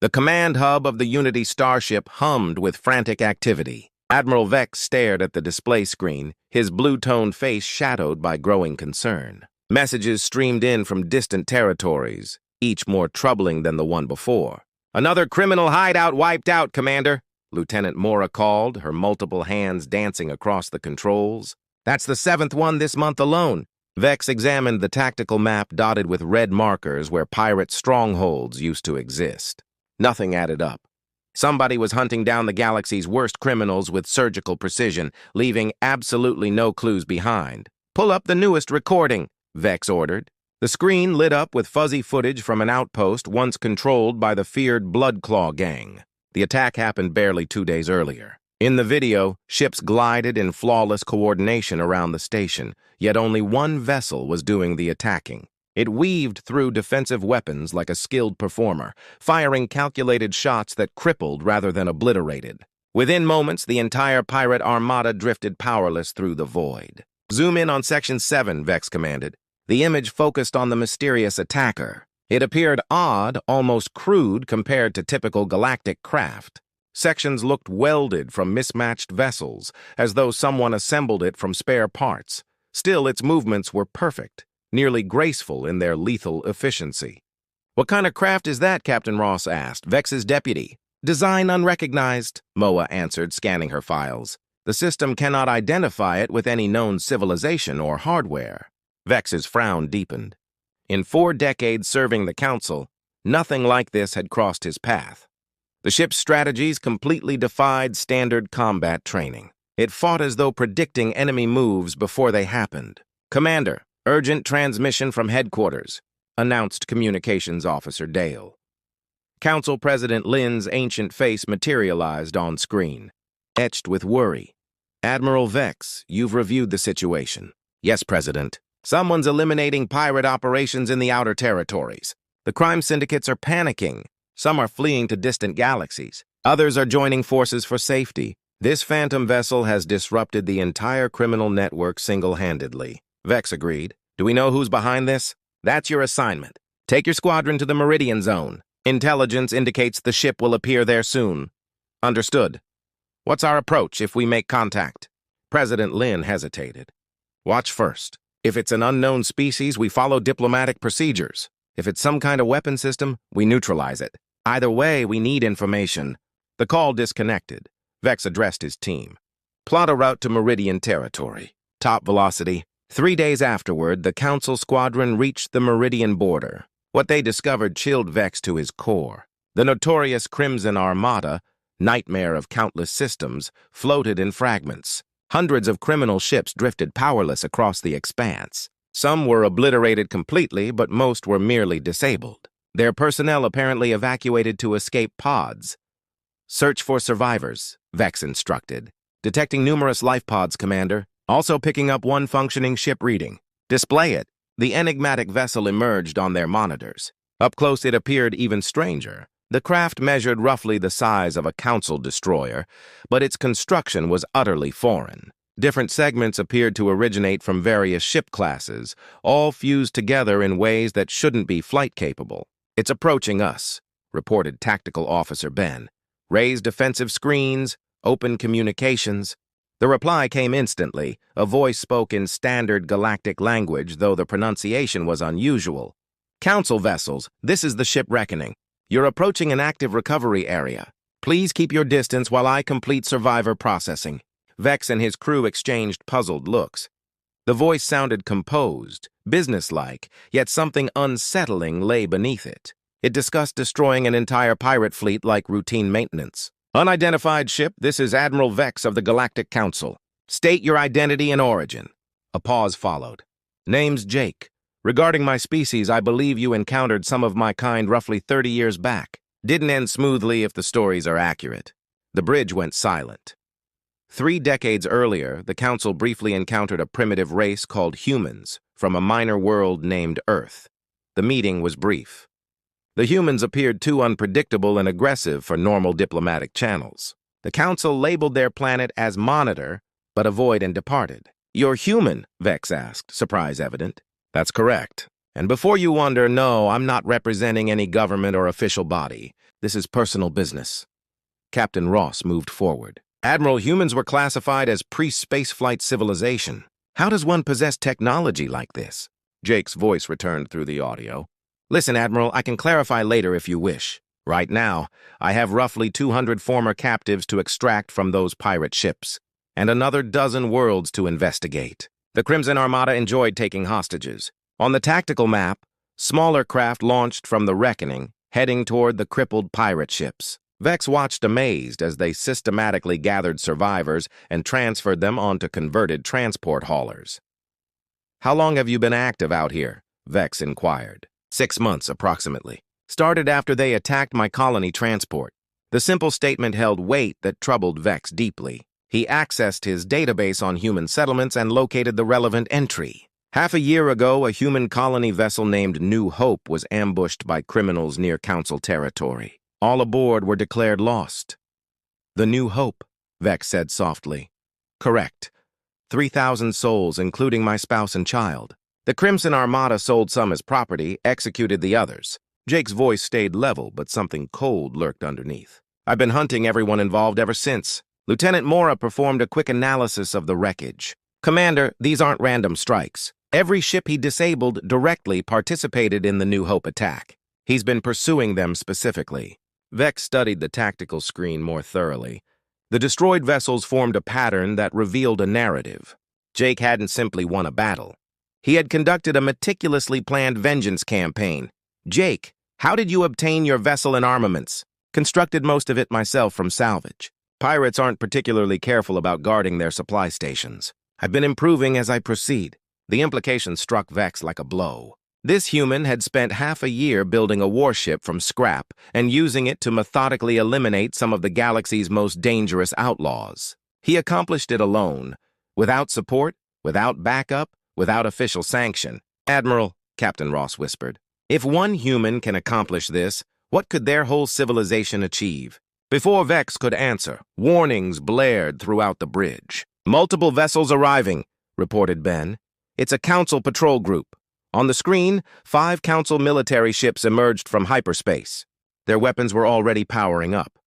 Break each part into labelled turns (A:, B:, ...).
A: The command hub of the Unity starship hummed with frantic activity. Admiral Vex stared at the display screen, his blue-toned face shadowed by growing concern. Messages streamed in from distant territories, each more troubling than the one before. "Another criminal hideout wiped out, Commander," Lieutenant Mora called, her multiple hands dancing across the controls. "That's the 7th one this month alone." Vex examined the tactical map dotted with red markers where pirate strongholds used to exist. Nothing added up. Somebody was hunting down the galaxy's worst criminals with surgical precision, leaving absolutely no clues behind. "Pull up the newest recording," Vex ordered. The screen lit up with fuzzy footage from an outpost once controlled by the feared Bloodclaw gang. The attack happened barely 2 days earlier. In the video, ships glided in flawless coordination around the station, yet only one vessel was doing the attacking. It weaved through defensive weapons like a skilled performer, firing calculated shots that crippled rather than obliterated. Within moments, the entire pirate armada drifted powerless through the void. "Zoom in on Section 7, Vex commanded. The image focused on the mysterious attacker. It appeared odd, almost crude compared to typical galactic craft. Sections looked welded from mismatched vessels, as though someone assembled it from spare parts. Still, its movements were perfect, nearly graceful in their lethal efficiency." "What kind of craft is that?" Captain Ross asked, Vex's deputy. "Design unrecognized," Moa answered, scanning her files. "The system cannot identify it with any known civilization or hardware." Vex's frown deepened. In 4 decades serving the Council, nothing like this had crossed his path. The ship's strategies completely defied standard combat training. It fought as though predicting enemy moves before they happened. "Commander, urgent transmission from headquarters," announced Communications Officer Dale. Council President Lin's ancient face materialized on screen, etched with worry. "Admiral Vex, you've reviewed the situation." "Yes, President. Someone's eliminating pirate operations in the outer territories. The crime syndicates are panicking. Some are fleeing to distant galaxies. Others are joining forces for safety. This phantom vessel has disrupted the entire criminal network single-handedly." Vex agreed. "Do we know who's behind this?" "That's your assignment. Take your squadron to the Meridian Zone. Intelligence indicates the ship will appear there soon." "Understood. What's our approach if we make contact?" President Lin hesitated. "Watch first. If it's an unknown species, we follow diplomatic procedures. If it's some kind of weapon system, we neutralize it. Either way, we need information." The call disconnected. Vex addressed his team. "Plot a route to Meridian territory. Top velocity." 3 days afterward, the Council squadron reached the Meridian border. What they discovered chilled Vex to his core. The notorious Crimson Armada, nightmare of countless systems, floated in fragments. Hundreds of criminal ships drifted powerless across the expanse. Some were obliterated completely, but most were merely disabled. Their personnel apparently evacuated to escape pods. "Search for survivors," Vex instructed. "Detecting numerous life pods, Commander. Also picking up one functioning ship reading. Display it." The enigmatic vessel emerged on their monitors. Up close it appeared even stranger. The craft measured roughly the size of a Council destroyer, but its construction was utterly foreign. Different segments appeared to originate from various ship classes, all fused together in ways that shouldn't be flight-capable. "It's approaching us," reported Tactical Officer Ben. "Raise defensive screens, open communications." The reply came instantly. A voice spoke in standard galactic language, though the pronunciation was unusual. "Council vessels, this is the ship Reckoning. You're approaching an active recovery area. Please keep your distance while I complete survivor processing." Vex and his crew exchanged puzzled looks. The voice sounded composed, businesslike, yet something unsettling lay beneath it. It discussed destroying an entire pirate fleet like routine maintenance. "Unidentified ship, this is Admiral Vex of the Galactic Council. State your identity and origin." A pause followed. "Name's Jake. Regarding my species, I believe you encountered some of my kind roughly 30 years back. Didn't end smoothly if the stories are accurate." The bridge went silent. 3 decades earlier, the Council briefly encountered a primitive race called humans from a minor world named Earth. The meeting was brief. The humans appeared too unpredictable and aggressive for normal diplomatic channels. The Council labeled their planet as Monitor, but avoided and departed. "You're human?" Vex asked, surprise evident. "That's correct. And before you wonder, no, I'm not representing any government or official body. This is personal business. Captain Ross moved forward. Admiral, humans were classified as pre-spaceflight civilization. How does one possess technology like this? Jake's voice returned through the audio. Listen, Admiral, I can clarify later if you wish. Right now, I have roughly 200 former captives to extract from those pirate ships, and another dozen worlds to investigate. The Crimson Armada enjoyed taking hostages. On the tactical map, smaller craft launched from the Reckoning, heading toward the crippled pirate ships. Vex watched amazed as they systematically gathered survivors and transferred them onto converted transport haulers. How long have you been active out here? Vex inquired. 6 months, approximately. Started after they attacked my colony transport. The simple statement held weight that troubled Vex deeply. He accessed his database on human settlements and located the relevant entry. Half a year ago, a human colony vessel named New Hope was ambushed by criminals near Council territory. All aboard were declared lost. The New Hope, Vex said softly. Correct. 3,000 souls, including my spouse and child. The Crimson Armada sold some as property, executed the others. Jake's voice stayed level, but something cold lurked underneath. I've been hunting everyone involved ever since. Lieutenant Mora performed a quick analysis of the wreckage. Commander, these aren't random strikes. Every ship he disabled directly participated in the New Hope attack. He's been pursuing them specifically. Vex studied the tactical screen more thoroughly. The destroyed vessels formed a pattern that revealed a narrative. Jake hadn't simply won a battle. He had conducted a meticulously planned vengeance campaign. Jake, how did you obtain your vessel and armaments? Constructed most of it myself from salvage. Pirates aren't particularly careful about guarding their supply stations. I've been improving as I proceed. The implication struck Vex like a blow. This human had spent half a year building a warship from scrap and using it to methodically eliminate some of the galaxy's most dangerous outlaws. He accomplished it alone, without support, without backup, without official sanction. Admiral, Captain Ross whispered, if one human can accomplish this, what could their whole civilization achieve? Before Vex could answer, warnings blared throughout the bridge. Multiple vessels arriving, reported Ben. It's a Council patrol group. On the screen, 5 Council military ships emerged from hyperspace. Their weapons were already powering up.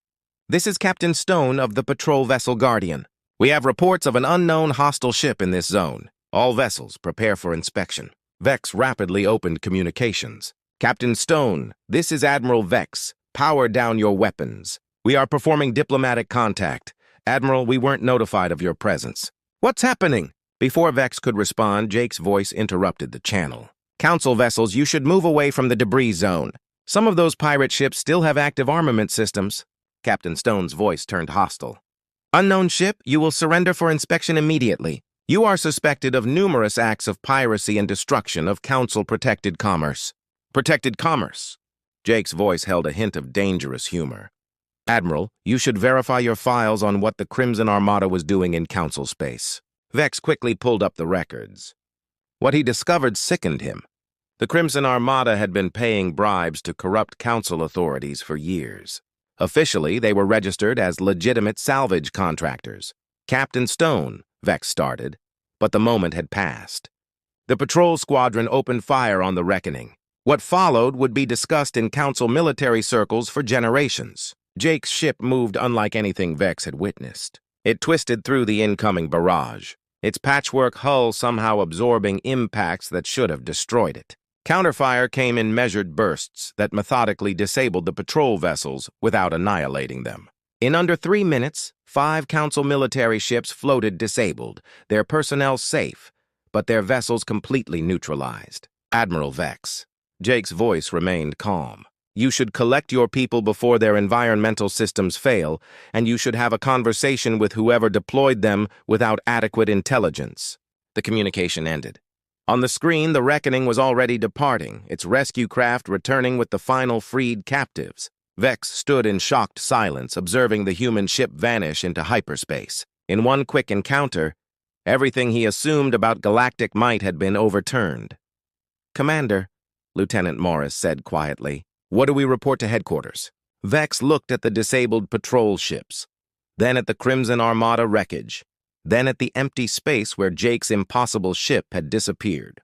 A: This is Captain Stone of the patrol vessel Guardian. We have reports of an unknown hostile ship in this zone. All vessels prepare for inspection. Vex rapidly opened communications. Captain Stone, this is Admiral Vex. Power down your weapons. We are performing diplomatic contact. Admiral, we weren't notified of your presence. What's happening? Before Vex could respond, Jake's voice interrupted the channel. Council vessels, you should move away from the debris zone. Some of those pirate ships still have active armament systems. Captain Stone's voice turned hostile. Unknown ship, you will surrender for inspection immediately. You are suspected of numerous acts of piracy and destruction of Council-protected commerce. Protected commerce? Jake's voice held a hint of dangerous humor. Admiral, you should verify your files on what the Crimson Armada was doing in Council space. Vex quickly pulled up the records. What he discovered sickened him. The Crimson Armada had been paying bribes to corrupt Council authorities for years. Officially, they were registered as legitimate salvage contractors. Captain Stone, Vex started, but the moment had passed. The patrol squadron opened fire on the Reckoning. What followed would be discussed in Council military circles for generations. Jake's ship moved unlike anything Vex had witnessed. It twisted through the incoming barrage, its patchwork hull somehow absorbing impacts that should have destroyed it. Counterfire came in measured bursts that methodically disabled the patrol vessels without annihilating them. In under 3 minutes, 5 Council military ships floated disabled, their personnel safe, but their vessels completely neutralized. Admiral Vex. Jake's voice remained calm. You should collect your people before their environmental systems fail, and you should have a conversation with whoever deployed them without adequate intelligence. The communication ended. On the screen, the Reckoning was already departing, its rescue craft returning with the final freed captives. Vex stood in shocked silence, observing the human ship vanish into hyperspace. In one quick encounter, everything he assumed about galactic might had been overturned. Commander, Lieutenant Morris said quietly, what do we report to headquarters? Vex looked at the disabled patrol ships, then at the Crimson Armada wreckage, then at the empty space where Jake's impossible ship had disappeared.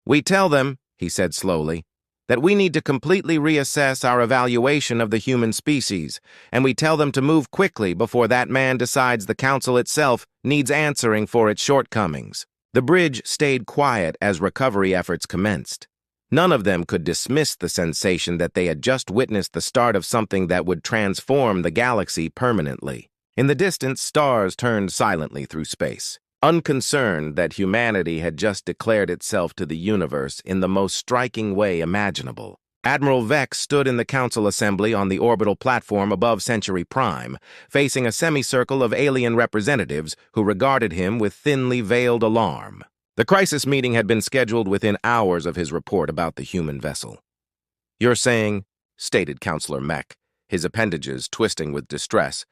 A: We tell them, he said slowly, that we need to completely reassess our evaluation of the human species, and we tell them to move quickly before that man decides the Council itself needs answering for its shortcomings. The bridge stayed quiet as recovery efforts commenced. None of them could dismiss the sensation that they had just witnessed the start of something that would transform the galaxy permanently. In the distance, stars turned silently through space, unconcerned that humanity had just declared itself to the universe in the most striking way imaginable. Admiral Vex stood in the Council assembly on the orbital platform above Century Prime, facing a semicircle of alien representatives who regarded him with thinly veiled alarm. The crisis meeting had been scheduled within hours of his report about the human vessel. "You're saying," stated Counselor Mech, his appendages twisting with distress,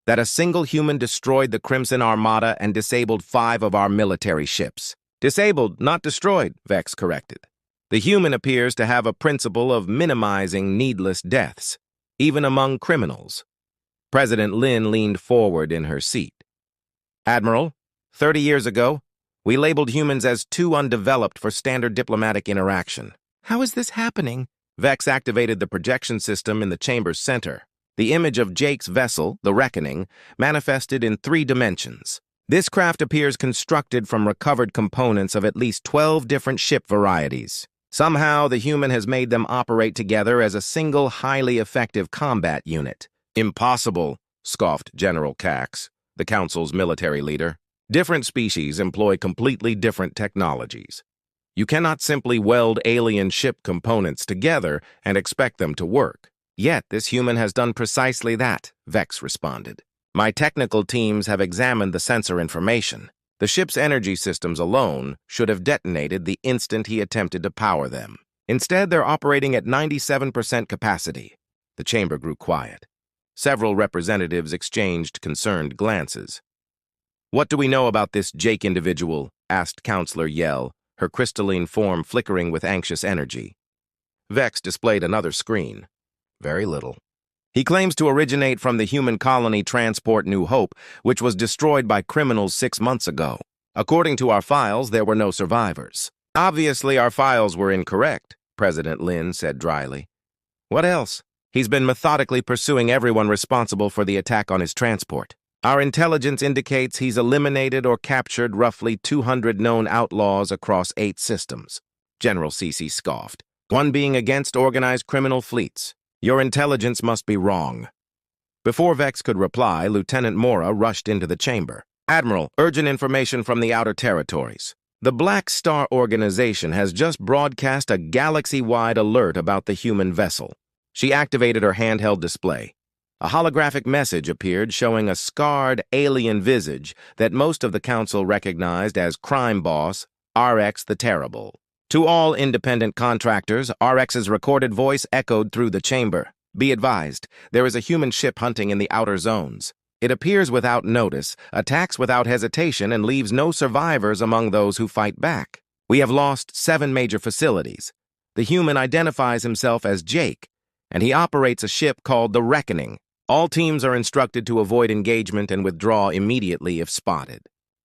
A: "that a single human destroyed the Crimson Armada and disabled 5 of our military ships." "Disabled, not destroyed," Vex corrected. "The human appears to have a principle of minimizing needless deaths, even among criminals." President Lin leaned forward in her seat. "Admiral, 30 years ago, we labeled humans as too undeveloped for standard diplomatic interaction." "How is this happening?" Vex activated the projection system in the chamber's center. The image of Jake's vessel, the Reckoning, manifested in 3 dimensions. This craft appears constructed from recovered components of at least 12 different ship varieties. Somehow, the human has made them operate together as a single, highly effective combat unit. "Impossible," scoffed General Cax, the Council's military leader. "Different species employ completely different technologies. You cannot simply weld alien ship components together and expect them to work." "Yet this human has done precisely that," Vex responded. "My technical teams have examined the sensor information. The ship's energy systems alone should have detonated the instant he attempted to power them. Instead, they're operating at 97% capacity." The chamber grew quiet. Several representatives exchanged concerned glances. "What do we know about this Jake individual?" asked Counselor Yell, her crystalline form flickering with anxious energy. Vex displayed another screen. "Very little. He claims to originate from the human colony transport New Hope, which was destroyed by criminals 6 months ago. According to our files, there were no survivors." "Obviously, our files were incorrect," President Lin said dryly. "What else? He's been methodically pursuing everyone responsible for the attack on his transport. Our intelligence indicates he's eliminated or captured roughly 200 known outlaws across 8 systems." General Cece scoffed. "One being against organized criminal fleets. Your intelligence must be wrong." Before Vex could reply, Lieutenant Mora rushed into the chamber. "Admiral, urgent information from the outer territories. The Black Star Organization has just broadcast a galaxy-wide alert about the human vessel." She activated her handheld display. A holographic message appeared showing a scarred alien visage that most of the Council recognized as crime boss RX the Terrible. To all independent contractors, RX's recorded voice echoed through the chamber. "Be advised, there is a human ship hunting in the outer zones. It appears without notice, attacks without hesitation, and leaves no survivors among those who fight back. We have lost 7 major facilities. The human identifies himself as Jake, and he operates a ship called the Reckoning. All teams are instructed to avoid engagement and withdraw immediately if spotted."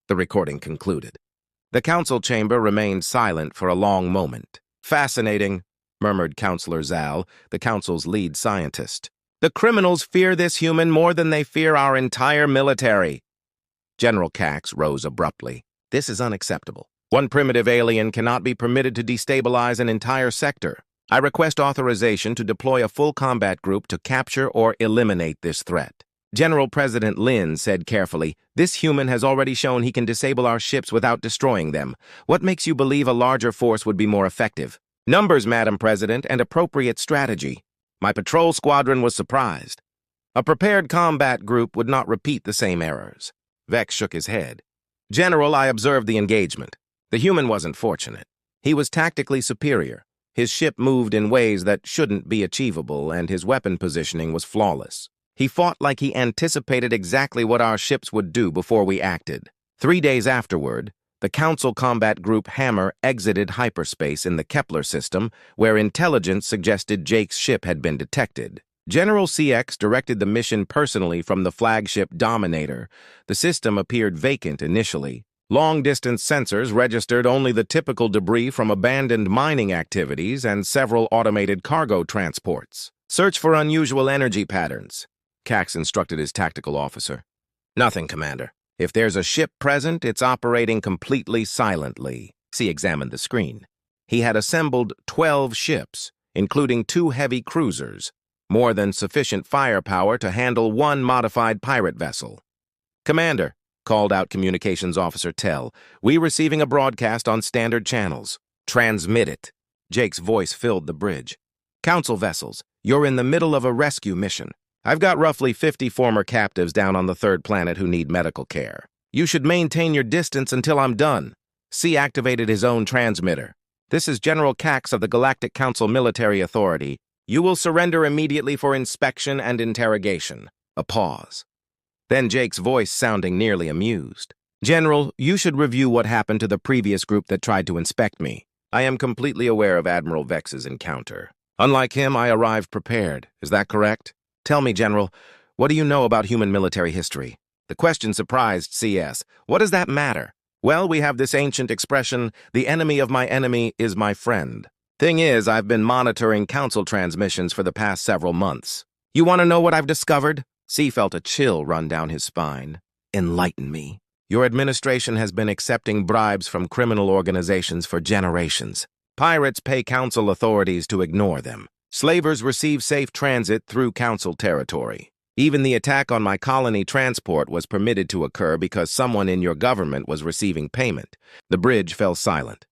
A: The recording concluded. The Council chamber remained silent for a long moment. "Fascinating," murmured Counselor Zal, the Council's lead scientist. "The criminals fear this human more than they fear our entire military." General Cax rose abruptly. "This is unacceptable. One primitive alien cannot be permitted to destabilize an entire sector. I request authorization to deploy a full combat group to capture or eliminate this threat." General President Lin said carefully, "This human has already shown he can disable our ships without destroying them. What makes you believe a larger force would be more effective?" "Numbers, Madam President, and appropriate strategy. My patrol squadron was surprised. A prepared combat group would not repeat the same errors." Vex shook his head. "General, I observed the engagement. The human wasn't fortunate. He was tactically superior. His ship moved in ways that shouldn't be achievable, and his weapon positioning was flawless. He fought like he anticipated exactly what our ships would do before we acted." 3 days afterward, the Council Combat Group Hammer exited hyperspace in the Kepler system, where intelligence suggested Jake's ship had been detected. General CX directed the mission personally from the flagship Dominator. The system appeared vacant initially, Long-distance sensors registered only the typical debris from abandoned mining activities and several automated cargo transports. Search for unusual energy patterns, Cax instructed his tactical officer. Nothing, Commander. If there's a ship present, it's operating completely silently. C examined the screen. He had assembled 12 ships, including 2 heavy cruisers, more than sufficient firepower to handle 1 modified pirate vessel. Commander, called out Communications Officer Tell, we receiving a broadcast on standard channels. Transmit it. Jake's voice filled the bridge. Council vessels, you're in the middle of a rescue mission. I've got roughly 50 former captives down on the 3rd planet who need medical care. You should maintain your distance until I'm done. C activated his own transmitter. This is General Cax of the Galactic Council Military Authority. You will surrender immediately for inspection and interrogation. A pause. Then Jake's voice sounding nearly amused. General, you should review what happened to the previous group that tried to inspect me. I am completely aware of Admiral Vex's encounter. Unlike him, I arrived prepared. Is that correct? Tell me, General, what do you know about human military history? The question surprised CS. What does that matter? Well, we have this ancient expression, the enemy of my enemy is my friend. Thing is, I've been monitoring council transmissions for the past several months. You want to know what I've discovered? C felt a chill run down his spine. Enlighten me. Your administration has been accepting bribes from criminal organizations for generations. Pirates pay council authorities to ignore them. Slavers receive safe transit through council territory. Even the attack on my colony transport was permitted to occur because someone in your government was receiving payment. The bridge fell silent.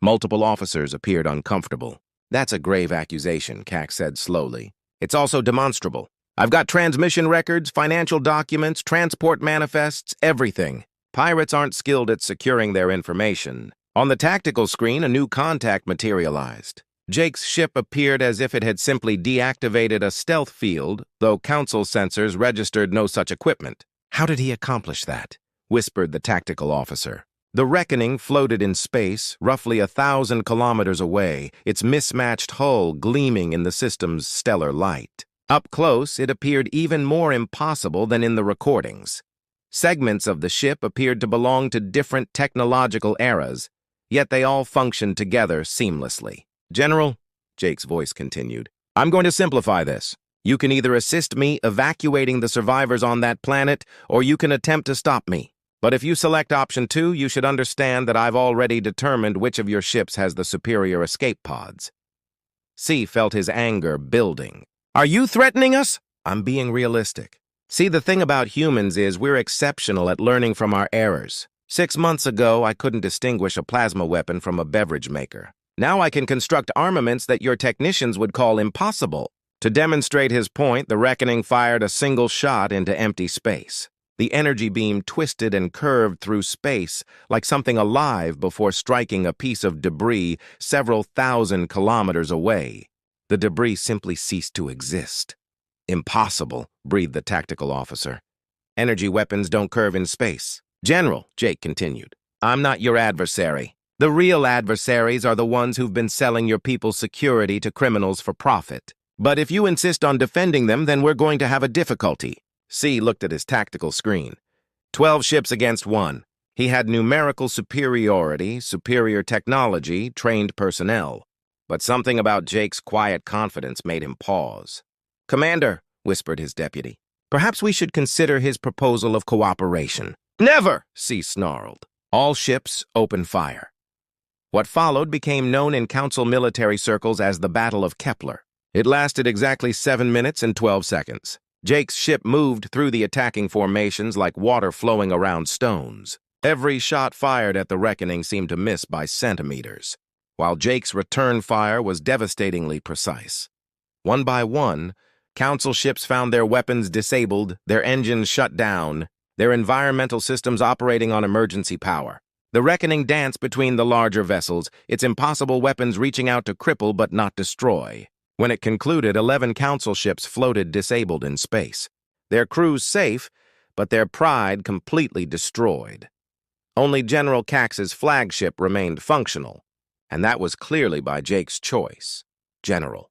A: Multiple officers appeared uncomfortable. That's a grave accusation, Cax said slowly. It's also demonstrable. I've got transmission records, financial documents, transport manifests, everything. Pirates aren't skilled at securing their information. On the tactical screen, a new contact materialized. Jake's ship appeared as if it had simply deactivated a stealth field, though council sensors registered no such equipment. How did he accomplish that? Whispered the tactical officer. The Reckoning floated in space, roughly 1,000 kilometers away, its mismatched hull gleaming in the system's stellar light. Up close, it appeared even more impossible than in the recordings. Segments of the ship appeared to belong to different technological eras, yet they all functioned together seamlessly. General, Jake's voice continued, I'm going to simplify this. You can either assist me evacuating the survivors on that planet, or you can attempt to stop me. But if you select option 2, you should understand that I've already determined which of your ships has the superior escape pods. C felt his anger building. Are you threatening us? I'm being realistic. See, the thing about humans is we're exceptional at learning from our errors. 6 months ago, I couldn't distinguish a plasma weapon from a beverage maker. Now I can construct armaments that your technicians would call impossible. To demonstrate his point, the Reckoning fired a single shot into empty space. The energy beam twisted and curved through space like something alive before striking a piece of debris several thousand kilometers away. The debris simply ceased to exist. Impossible, breathed the tactical officer. Energy weapons don't curve in space. General, Jake continued, I'm not your adversary. The real adversaries are the ones who've been selling your people's security to criminals for profit. But if you insist on defending them, then we're going to have a difficulty. C looked at his tactical screen. 12 ships against 1. He had numerical superiority, superior technology, trained personnel. But something about Jake's quiet confidence made him pause. Commander, whispered his deputy, perhaps we should consider his proposal of cooperation. Never, C snarled. All ships open fire. What followed became known in council military circles as the Battle of Kepler. It lasted exactly 7 minutes and 12 seconds. Jake's ship moved through the attacking formations like water flowing around stones. Every shot fired at the Reckoning seemed to miss by centimeters, while Jake's return fire was devastatingly precise. One by one, council ships found their weapons disabled, their engines shut down, their environmental systems operating on emergency power. The Reckoning danced between the larger vessels, its impossible weapons reaching out to cripple but not destroy. When it concluded, 11 council ships floated disabled in space. Their crews safe, but their pride completely destroyed. Only General Cax's flagship remained functional, and that was clearly by Jake's choice. General.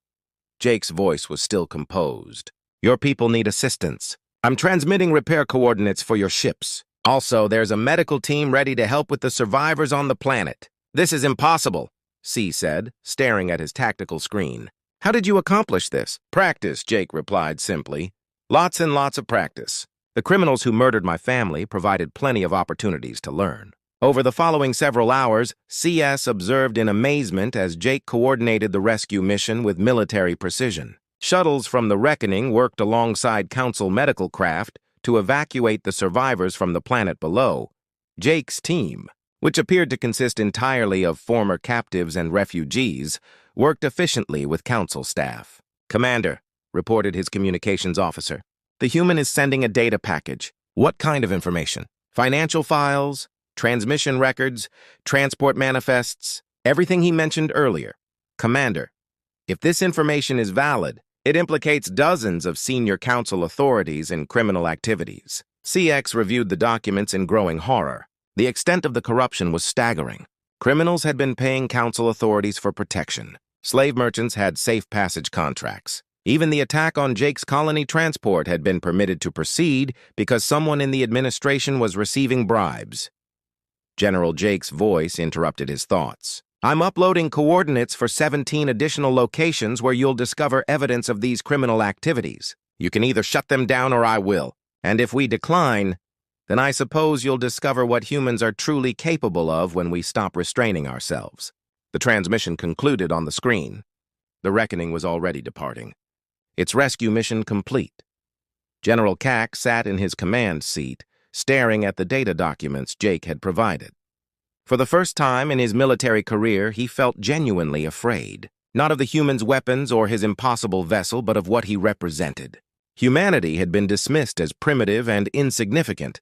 A: Jake's voice was still composed. Your people need assistance. I'm transmitting repair coordinates for your ships. Also, there's a medical team ready to help with the survivors on the planet. This is impossible, C said, staring at his tactical screen. How did you accomplish this? Practice, Jake replied simply. Lots and lots of practice. The criminals who murdered my family provided plenty of opportunities to learn. Over the following several hours, CS observed in amazement as Jake coordinated the rescue mission with military precision. Shuttles from the Reckoning worked alongside Council medical craft to evacuate the survivors from the planet below. Jake's team, which appeared to consist entirely of former captives and refugees, worked efficiently with Council staff. Commander, reported his communications officer, the human is sending a data package. What kind of information? Financial files, transmission records, transport manifests, everything he mentioned earlier. Commander, if this information is valid, it implicates dozens of senior Council authorities in criminal activities. CX reviewed the documents in growing horror. The extent of the corruption was staggering. Criminals had been paying Council authorities for protection. Slave merchants had safe passage contracts. Even the attack on Jake's colony transport had been permitted to proceed because someone in the administration was receiving bribes. General Jake's voice interrupted his thoughts. I'm uploading coordinates for 17 additional locations where you'll discover evidence of these criminal activities. You can either shut them down or I will. And if we decline, then I suppose you'll discover what humans are truly capable of when we stop restraining ourselves. The transmission concluded on the screen. The Reckoning was already departing. Its rescue mission complete. General Cack sat in his command seat, staring at the data documents Jake had provided. For the first time in his military career, he felt genuinely afraid, not of the human's weapons or his impossible vessel, but of what he represented. Humanity had been dismissed as primitive and insignificant,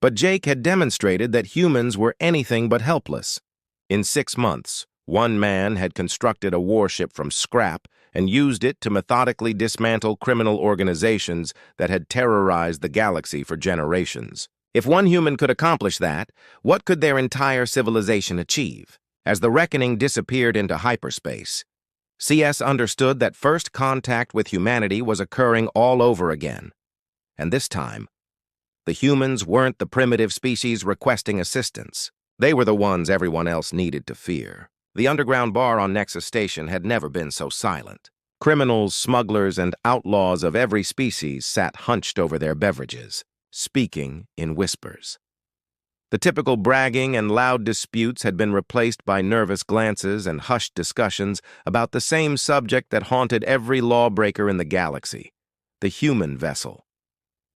A: but Jake had demonstrated that humans were anything but helpless. In 6 months, one man had constructed a warship from scrap and used it to methodically dismantle criminal organizations that had terrorized the galaxy for generations. If one human could accomplish that, what could their entire civilization achieve? As the Reckoning disappeared into hyperspace, CS understood that first contact with humanity was occurring all over again. And this time, the humans weren't the primitive species requesting assistance. They were the ones everyone else needed to fear. The underground bar on Nexus Station had never been so silent. Criminals, smugglers, and outlaws of every species sat hunched over their beverages, speaking in whispers. The typical bragging and loud disputes had been replaced by nervous glances and hushed discussions about the same subject that haunted every lawbreaker in the galaxy, the human vessel.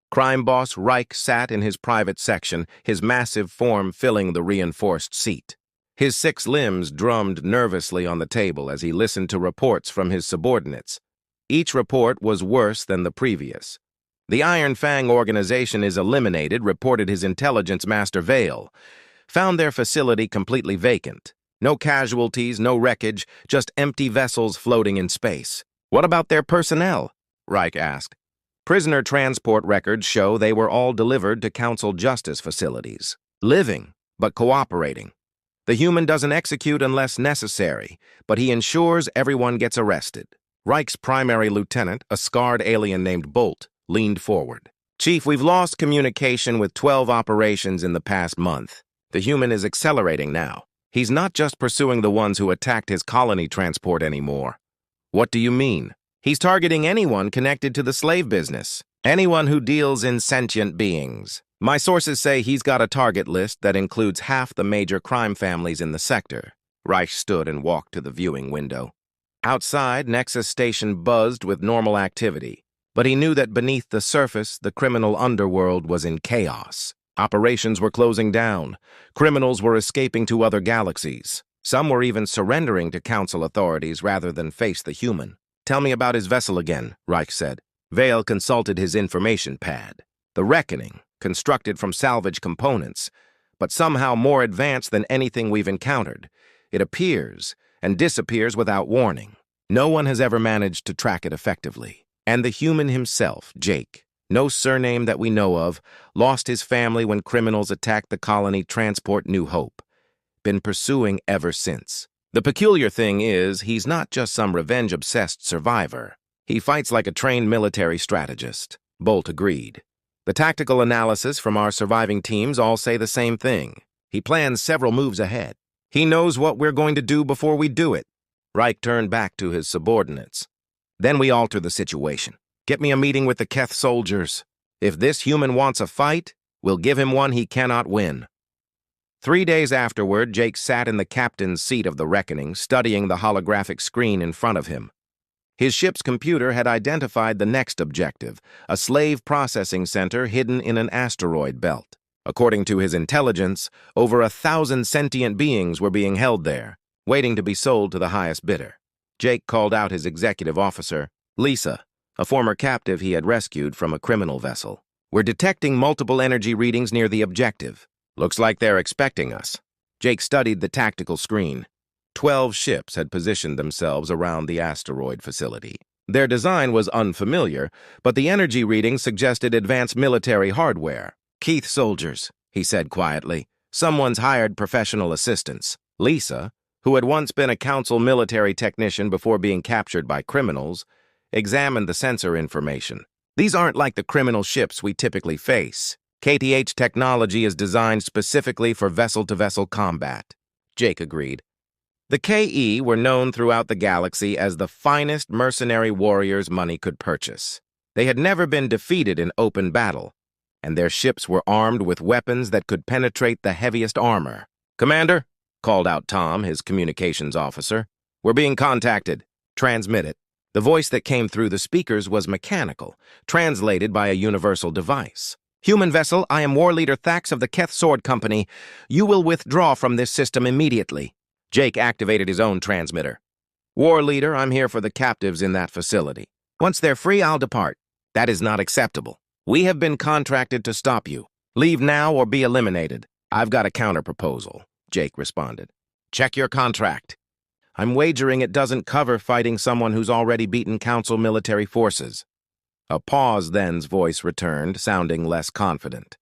A: Crime boss Reich sat in his private section, his massive form filling the reinforced seat. His 6 limbs drummed nervously on the table as he listened to reports from his subordinates. Each report was worse than the previous. The Iron Fang organization is eliminated, reported his intelligence master Vale. Found their facility completely vacant. No casualties, no wreckage, just empty vessels floating in space. What about their personnel? Reich asked. Prisoner transport records show they were all delivered to Council justice facilities. Living, but cooperating. The human doesn't execute unless necessary, but he ensures everyone gets arrested. Reich's primary lieutenant, a scarred alien named Bolt, leaned forward. Chief, we've lost communication with 12 operations in the past month. The human is accelerating now. He's not just pursuing the ones who attacked his colony transport anymore. What do you mean? He's targeting anyone connected to the slave business. Anyone who deals in sentient beings. My sources say he's got a target list that includes half the major crime families in the sector. Reich stood and walked to the viewing window. Outside, Nexus Station buzzed with normal activity. But he knew that beneath the surface, the criminal underworld was in chaos. Operations were closing down. Criminals were escaping to other galaxies. Some were even surrendering to Council authorities rather than face the human. Tell me about his vessel again, Reich said. Vale consulted his information pad. The Reckoning, constructed from salvage components, but somehow more advanced than anything we've encountered. It appears and disappears without warning. No one has ever managed to track it effectively. And the human himself, Jake, no surname that we know of, lost his family when criminals attacked the colony transport New Hope. Been pursuing ever since. The peculiar thing is, he's not just some revenge-obsessed survivor. He fights like a trained military strategist. Bolt agreed. The tactical analysis from our surviving teams all say the same thing. He plans several moves ahead. He knows what we're going to do before we do it. Reich turned back to his subordinates. Then we alter the situation. Get me a meeting with the Keth soldiers. If this human wants a fight, we'll give him one he cannot win. 3 days afterward, Jake sat in the captain's seat of the Reckoning, studying the holographic screen in front of him. His ship's computer had identified the next objective, a slave processing center hidden in an asteroid belt. According to his intelligence, over 1,000 sentient beings were being held there, waiting to be sold to the highest bidder. Jake called out his executive officer, Lisa, a former captive he had rescued from a criminal vessel. We're detecting multiple energy readings near the objective. Looks like they're expecting us. Jake studied the tactical screen. 12 ships had positioned themselves around the asteroid facility. Their design was unfamiliar, but the energy readings suggested advanced military hardware. Keith soldiers, he said quietly. Someone's hired professional assistants. Lisa, who had once been a council military technician before being captured by criminals, examined the sensor information. These aren't like the criminal ships we typically face. KTH technology is designed specifically for vessel-to-vessel combat. Jake agreed. The KE were known throughout the galaxy as the finest mercenary warriors money could purchase. They had never been defeated in open battle, and their ships were armed with weapons that could penetrate the heaviest armor. "Commander," called out Tom, his communications officer, "we're being contacted. Transmit it." The voice that came through the speakers was mechanical, translated by a universal device. "Human vessel, I am War Leader Thax of the Keth Sword Company. You will withdraw from this system immediately." Jake activated his own transmitter. "War Leader, I'm here for the captives in that facility. Once they're free, I'll depart. That is not acceptable. We have been contracted to stop you. Leave now or be eliminated." "I've got a counter-proposal," Jake responded. "Check your contract." "I'm wagering it doesn't cover fighting someone who's already beaten Council military forces." A pause then's voice returned, sounding less confident.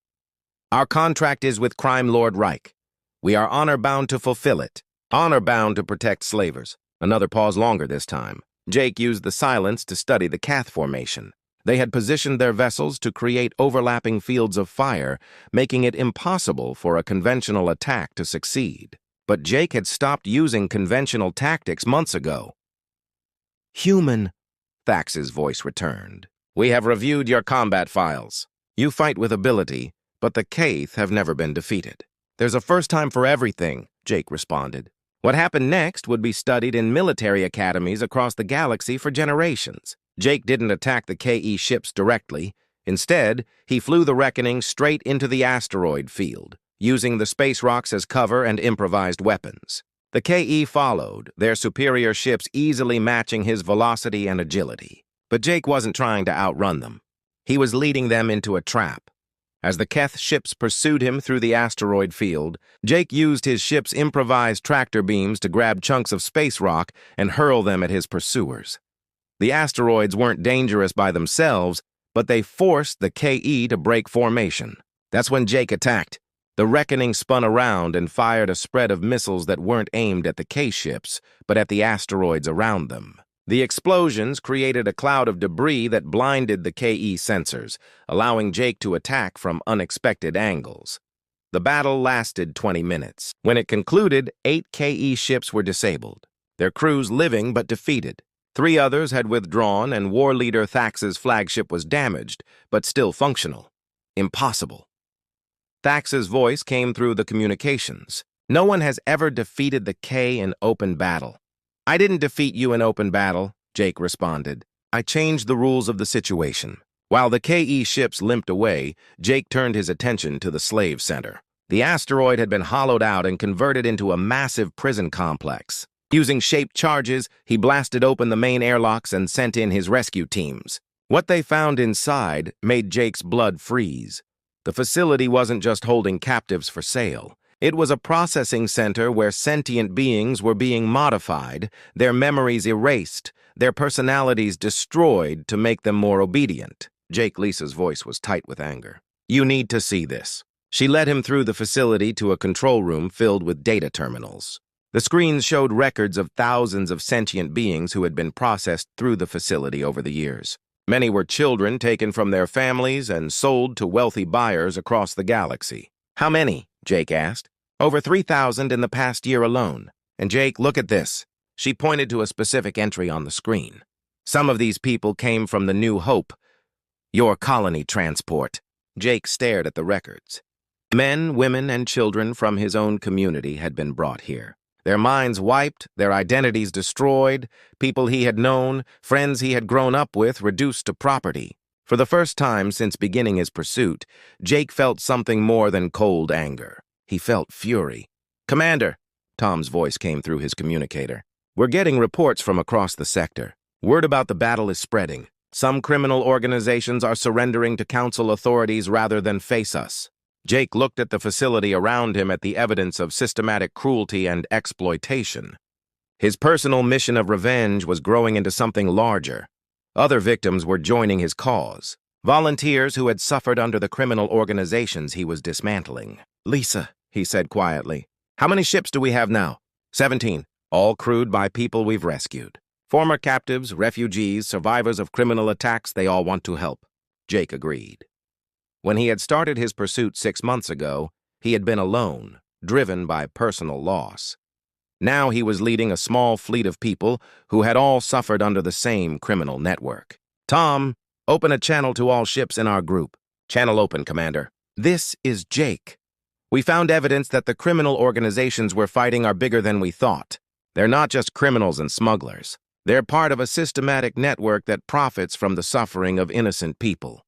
A: "Our contract is with Crime Lord Reich. We are honor-bound to fulfill it. Honor-bound to protect slavers." Another pause longer this time. Jake used the silence to study the Cath formation. They had positioned their vessels to create overlapping fields of fire, making it impossible for a conventional attack to succeed. But Jake had stopped using conventional tactics months ago. "Human," Thax's voice returned. "We have reviewed your combat files. You fight with ability, but the Kaith have never been defeated." "There's a first time for everything," Jake responded. What happened next would be studied in military academies across the galaxy for generations. Jake didn't attack the KE ships directly. Instead, he flew the Reckoning straight into the asteroid field, using the space rocks as cover and improvised weapons. The KE followed, their superior ships easily matching his velocity and agility. But Jake wasn't trying to outrun them. He was leading them into a trap. As the Keth ships pursued him through the asteroid field, Jake used his ship's improvised tractor beams to grab chunks of space rock and hurl them at his pursuers. The asteroids weren't dangerous by themselves, but they forced the KE to break formation. That's when Jake attacked. The Reckoning spun around and fired a spread of missiles that weren't aimed at the K-ships, but at the asteroids around them. The explosions created a cloud of debris that blinded the KE sensors, allowing Jake to attack from unexpected angles. The battle lasted 20 minutes. When it concluded, 8 KE ships were disabled, their crews living but defeated. 3 others had withdrawn, and War Leader Thax's flagship was damaged, but still functional. Impossible. Thax's voice came through the communications. "No one has ever defeated the K in open battle." "I didn't defeat you in open battle," Jake responded. "I changed the rules of the situation." While the KE ships limped away, Jake turned his attention to the slave center. The asteroid had been hollowed out and converted into a massive prison complex. Using shaped charges, he blasted open the main airlocks and sent in his rescue teams. What they found inside made Jake's blood freeze. The facility wasn't just holding captives for sale. It was a processing center where sentient beings were being modified, their memories erased, their personalities destroyed to make them more obedient. Jake Lisa's voice was tight with anger. "You need to see this." She led him through the facility to a control room filled with data terminals. The screens showed records of thousands of sentient beings who had been processed through the facility over the years. Many were children taken from their families and sold to wealthy buyers across the galaxy. How many? Jake asked. Over 3,000 in the past year alone. And Jake, look at this. She pointed to a specific entry on the screen. Some of these people came from the New Hope, your colony transport. Jake stared at the records. Men, women, and children from his own community had been brought here. Their minds wiped, their identities destroyed, people he had known, friends he had grown up with reduced to property. For the first time since beginning his pursuit, Jake felt something more than cold anger. He felt fury. "Commander," Tom's voice came through his communicator. "We're getting reports from across the sector. Word about the battle is spreading. Some criminal organizations are surrendering to Council authorities rather than face us." Jake looked at the facility around him at the evidence of systematic cruelty and exploitation. His personal mission of revenge was growing into something larger. Other victims were joining his cause. Volunteers who had suffered under the criminal organizations he was dismantling. "Lisa," he said quietly, "how many ships do we have now?" 17, all crewed by people we've rescued. Former captives, refugees, survivors of criminal attacks, they all want to help. Jake agreed. When he had started his pursuit 6 months ago, he had been alone, driven by personal loss. Now he was leading a small fleet of people who had all suffered under the same criminal network. "Tom, open a channel to all ships in our group." "Channel open, Commander." "This is Jake. We found evidence that the criminal organizations we're fighting are bigger than we thought. They're not just criminals and smugglers. They're part of a systematic network that profits from the suffering of innocent people."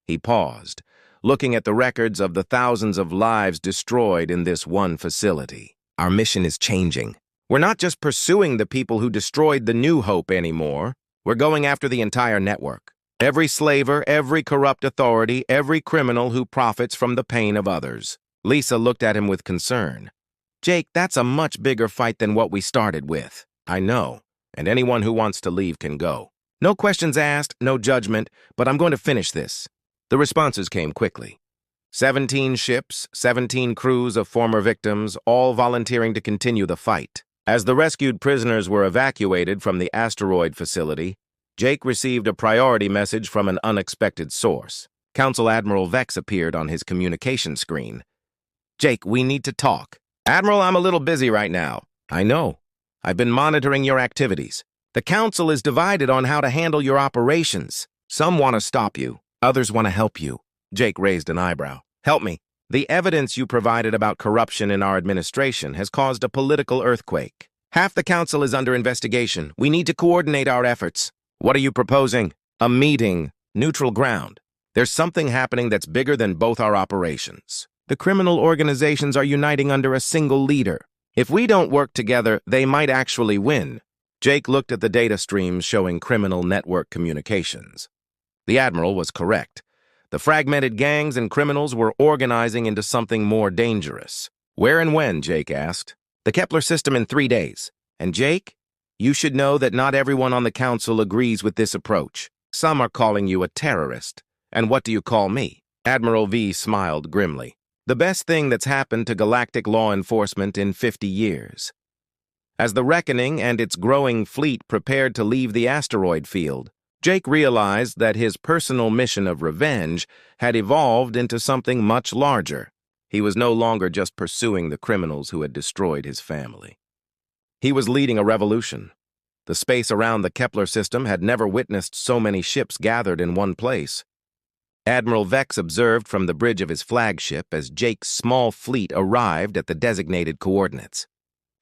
A: He paused, looking at the records of the thousands of lives destroyed in this one facility. "Our mission is changing. We're not just pursuing the people who destroyed the New Hope anymore. We're going after the entire network. Every slaver, every corrupt authority, every criminal who profits from the pain of others." Lisa looked at him with concern. "Jake, that's a much bigger fight than what we started with." "I know, and anyone who wants to leave can go. No questions asked, no judgment, but I'm going to finish this." The responses came quickly. 17 ships, 17 crews of former victims, all volunteering to continue the fight. As the rescued prisoners were evacuated from the asteroid facility, Jake received a priority message from an unexpected source. Council Admiral Vex appeared on his communication screen. "Jake, we need to talk." "Admiral, I'm a little busy right now." "I know. I've been monitoring your activities. The Council is divided on how to handle your operations. Some want to stop you. Others want to help you." Jake raised an eyebrow. "Help me. The evidence you provided about corruption in our administration has caused a political earthquake. Half the Council is under investigation. We need to coordinate our efforts." "What are you proposing?" "A meeting. Neutral ground. There's something happening that's bigger than both our operations. The criminal organizations are uniting under a single leader. If we don't work together, they might actually win." Jake looked at the data streams showing criminal network communications. The Admiral was correct. The fragmented gangs and criminals were organizing into something more dangerous. "Where and when?" Jake asked. "The Kepler system in 3 days. And Jake, you should know that not everyone on the Council agrees with this approach. Some are calling you a terrorist. And what do you call me?" Admiral V smiled grimly. "The best thing that's happened to galactic law enforcement in 50 years. As the Reckoning and its growing fleet prepared to leave the asteroid field, Jake realized that his personal mission of revenge had evolved into something much larger. He was no longer just pursuing the criminals who had destroyed his family. He was leading a revolution. The space around the Kepler system had never witnessed so many ships gathered in one place. Admiral Vex observed from the bridge of his flagship as Jake's small fleet arrived at the designated coordinates.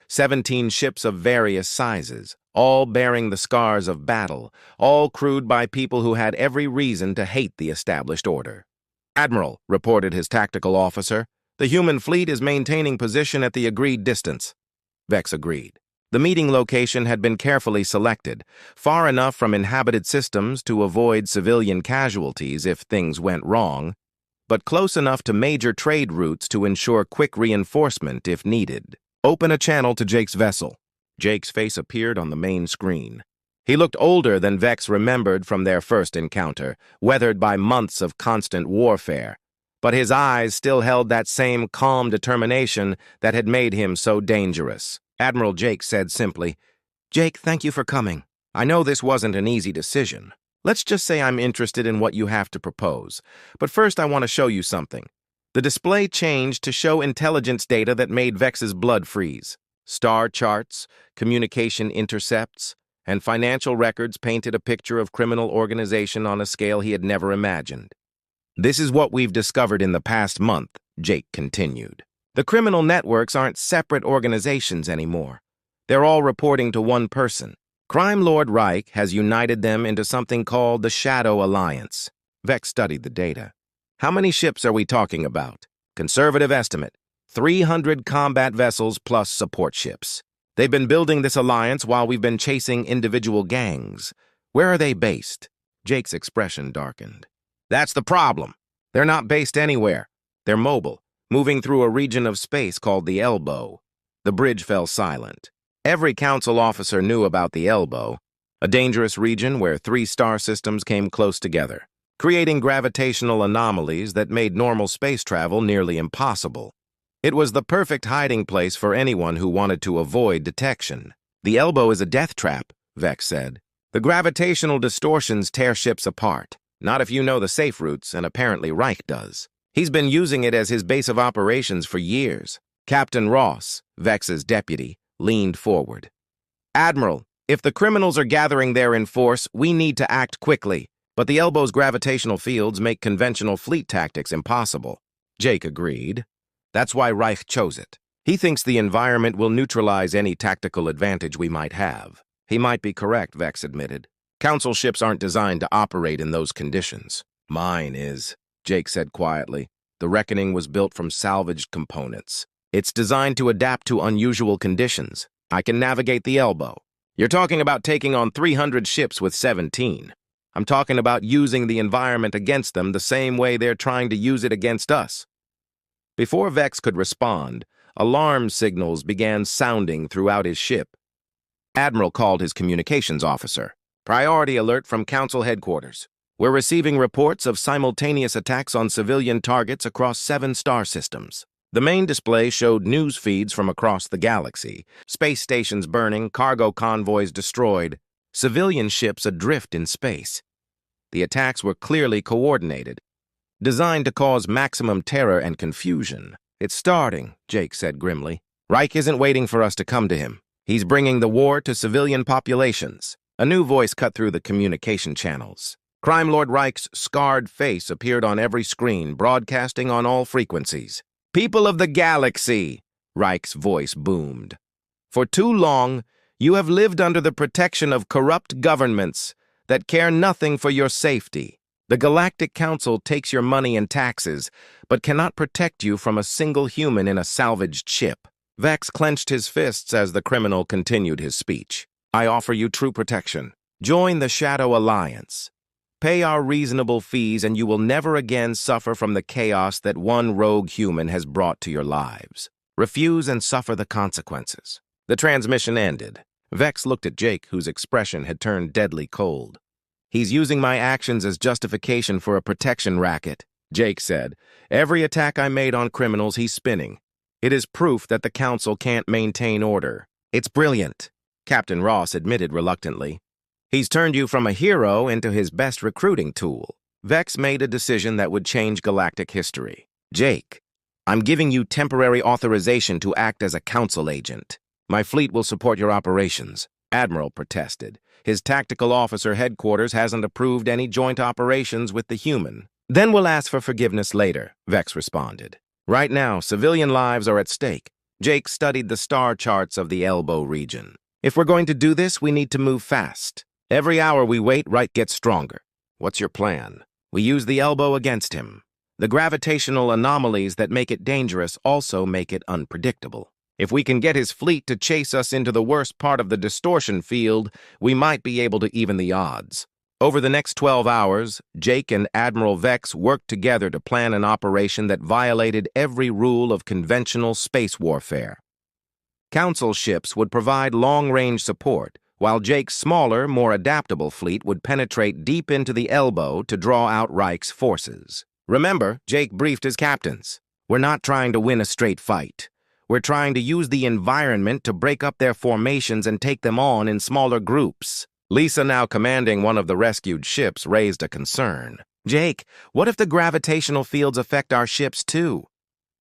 A: 17 ships of various sizes, all bearing the scars of battle, all crewed by people who had every reason to hate the established order. "Admiral," reported his tactical officer, "the human fleet is maintaining position at the agreed distance." Vex agreed. The meeting location had been carefully selected, far enough from inhabited systems to avoid civilian casualties if things went wrong, but close enough to major trade routes to ensure quick reinforcement if needed. "Open a channel to Jake's vessel." Jake's face appeared on the main screen. He looked older than Vex remembered from their first encounter, weathered by months of constant warfare, but his eyes still held that same calm determination that had made him so dangerous. Admiral Jake said simply, "Jake, thank you for coming. I know this wasn't an easy decision. Let's just say I'm interested in what you have to propose. But first I want to show you something. The display changed to show intelligence data that made Vex's blood freeze. Star charts, communication intercepts, and financial records painted a picture of criminal organization on a scale he had never imagined. This is what we've discovered in the past month, Jake continued. The criminal networks aren't separate organizations anymore. They're all reporting to one person. Crime Lord Reich has united them into something called the Shadow Alliance. Vex studied the data. How many ships are we talking about? Conservative estimate, 300 combat vessels plus support ships. They've been building this alliance while we've been chasing individual gangs. Where are they based? Jake's expression darkened. That's the problem. They're not based anywhere. They're mobile, moving through a region of space called the Elbow. The bridge fell silent. Every council officer knew about the Elbow, a dangerous region where 3 star systems came close together, creating gravitational anomalies that made normal space travel nearly impossible. It was the perfect hiding place for anyone who wanted to avoid detection. The Elbow is a death trap, Vex said. The gravitational distortions tear ships apart. Not if you know the safe routes, and apparently Reich does. He's been using it as his base of operations for years. Captain Ross, Vex's deputy, leaned forward. Admiral, if the criminals are gathering there in force, we need to act quickly. But the Elbow's gravitational fields make conventional fleet tactics impossible. Jake agreed. That's why Reich chose it. He thinks the environment will neutralize any tactical advantage we might have. He might be correct, Vex admitted. Council ships aren't designed to operate in those conditions. Mine is, Jake said quietly. The Reckoning was built from salvaged components. It's designed to adapt to unusual conditions. I can navigate the Elbow. You're talking about taking on 300 ships with 17. I'm talking about using the environment against them the same way they're trying to use it against us. Before Vex could respond, alarm signals began sounding throughout his ship. Admiral called his communications officer. Priority alert from Council headquarters. We're receiving reports of simultaneous attacks on civilian targets across 7 star systems. The main display showed news feeds from across the galaxy, space stations burning, cargo convoys destroyed, civilian ships adrift in space. The attacks were clearly coordinated, designed to cause maximum terror and confusion. It's starting, Jake said grimly. Reich isn't waiting for us to come to him. He's bringing the war to civilian populations. A new voice cut through the communication channels. Crime Lord Reich's scarred face appeared on every screen, broadcasting on all frequencies. People of the galaxy, Reich's voice boomed. For too long, you have lived under the protection of corrupt governments that care nothing for your safety. The Galactic Council takes your money and taxes, but cannot protect you from a single human in a salvaged ship. Vex clenched his fists as the criminal continued his speech. I offer you true protection. Join the Shadow Alliance. Pay our reasonable fees and you will never again suffer from the chaos that one rogue human has brought to your lives. Refuse and suffer the consequences. The transmission ended. Vex looked at Jake, whose expression had turned deadly cold. He's using my actions as justification for a protection racket, Jake said. Every attack I made on criminals, he's spinning. It is proof that the Council can't maintain order. It's brilliant, Captain Ross admitted reluctantly. He's turned you from a hero into his best recruiting tool. Vex made a decision that would change galactic history. Jake, I'm giving you temporary authorization to act as a Council agent. My fleet will support your operations. Admiral protested. His tactical officer headquarters hasn't approved any joint operations with the human. Then we'll ask for forgiveness later, Vex responded. Right now, civilian lives are at stake. Jake studied the star charts of the Elbow region. If we're going to do this, we need to move fast. Every hour we wait, Reich gets stronger. What's your plan? We use the Elbow against him. The gravitational anomalies that make it dangerous also make it unpredictable. If we can get his fleet to chase us into the worst part of the distortion field, we might be able to even the odds. Over the next 12 hours, Jake and Admiral Vex worked together to plan an operation that violated every rule of conventional space warfare. Council ships would provide long-range support, while Jake's smaller, more adaptable fleet would penetrate deep into the Elbow to draw out Reich's forces. Remember, Jake briefed his captains. We're not trying to win a straight fight. We're trying to use the environment to break up their formations and take them on in smaller groups. Lisa, now commanding one of the rescued ships, raised a concern. "Jake, what if the gravitational fields affect our ships too?"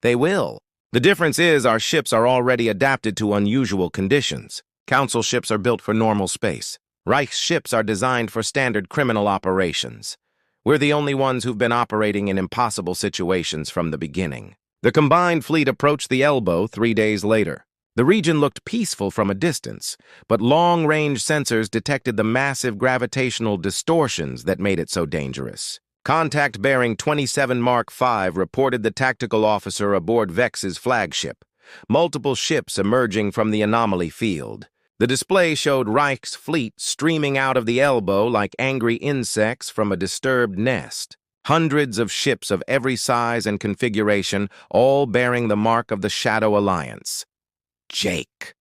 A: "They will. The difference is our ships are already adapted to unusual conditions. Council ships are built for normal space. Reich's ships are designed for standard criminal operations. We're the only ones who've been operating in impossible situations from the beginning." The combined fleet approached the elbow 3 days later. The region looked peaceful from a distance, but long-range sensors detected the massive gravitational distortions that made it so dangerous. Contact bearing 27 Mark V reported the tactical officer aboard Vex's flagship, multiple ships emerging from the anomaly field. The display showed Reich's fleet streaming out of the elbow like angry insects from a disturbed nest. Hundreds of ships of every size and configuration, all bearing the mark of the Shadow Alliance. "Jake."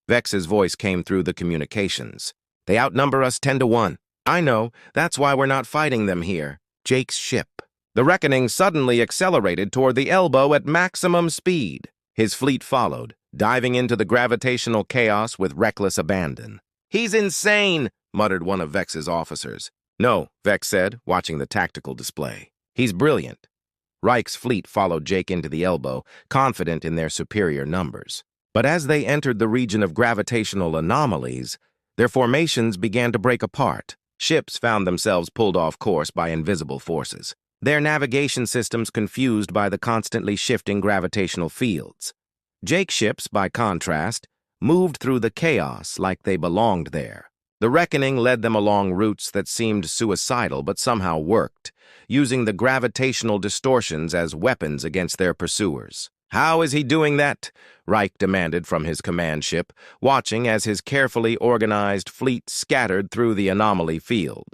A: Vex's voice came through the communications. "They outnumber us 10-1. I know, that's why we're not fighting them here." Jake's ship. The reckoning suddenly accelerated toward the elbow at maximum speed. His fleet followed, diving into the gravitational chaos with reckless abandon. "He's insane," muttered one of Vex's officers. "No," Vex said, watching the tactical display. "He's brilliant." Reich's fleet followed Jake into the elbow, confident in their superior numbers. But as they entered the region of gravitational anomalies, their formations began to break apart. Ships found themselves pulled off course by invisible forces, their navigation systems confused by the constantly shifting gravitational fields. Jake's ships, by contrast, moved through the chaos like they belonged there. The reckoning led them along routes that seemed suicidal but somehow worked, using the gravitational distortions as weapons against their pursuers. "How is he doing that?" Reich demanded from his command ship, watching as his carefully organized fleet scattered through the anomaly field.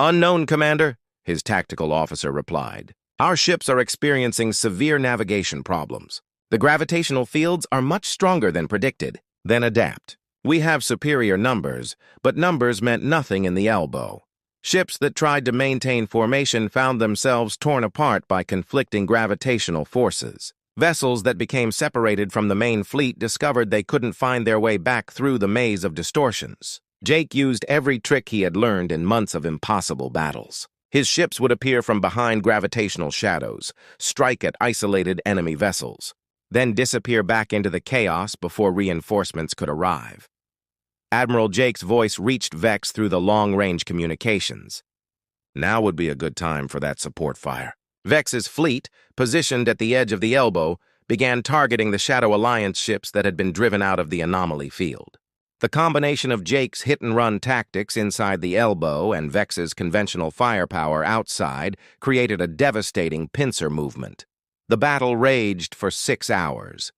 A: "Unknown, Commander," his tactical officer replied. "Our ships are experiencing severe navigation problems. The gravitational fields are much stronger than predicted. Then adapt. We have superior numbers, but numbers meant nothing in the elbow. Ships that tried to maintain formation found themselves torn apart by conflicting gravitational forces. Vessels that became separated from the main fleet discovered they couldn't find their way back through the maze of distortions. Jake used every trick he had learned in months of impossible battles. His ships would appear from behind gravitational shadows, strike at isolated enemy vessels, then disappear back into the chaos before reinforcements could arrive. Admiral Jake's voice reached Vex through the long-range communications. "Now would be a good time for that support fire." Vex's fleet, positioned at the edge of the elbow, began targeting the Shadow Alliance ships that had been driven out of the anomaly field. The combination of Jake's hit-and-run tactics inside the elbow and Vex's conventional firepower outside created a devastating pincer movement. The battle raged for 6 hours.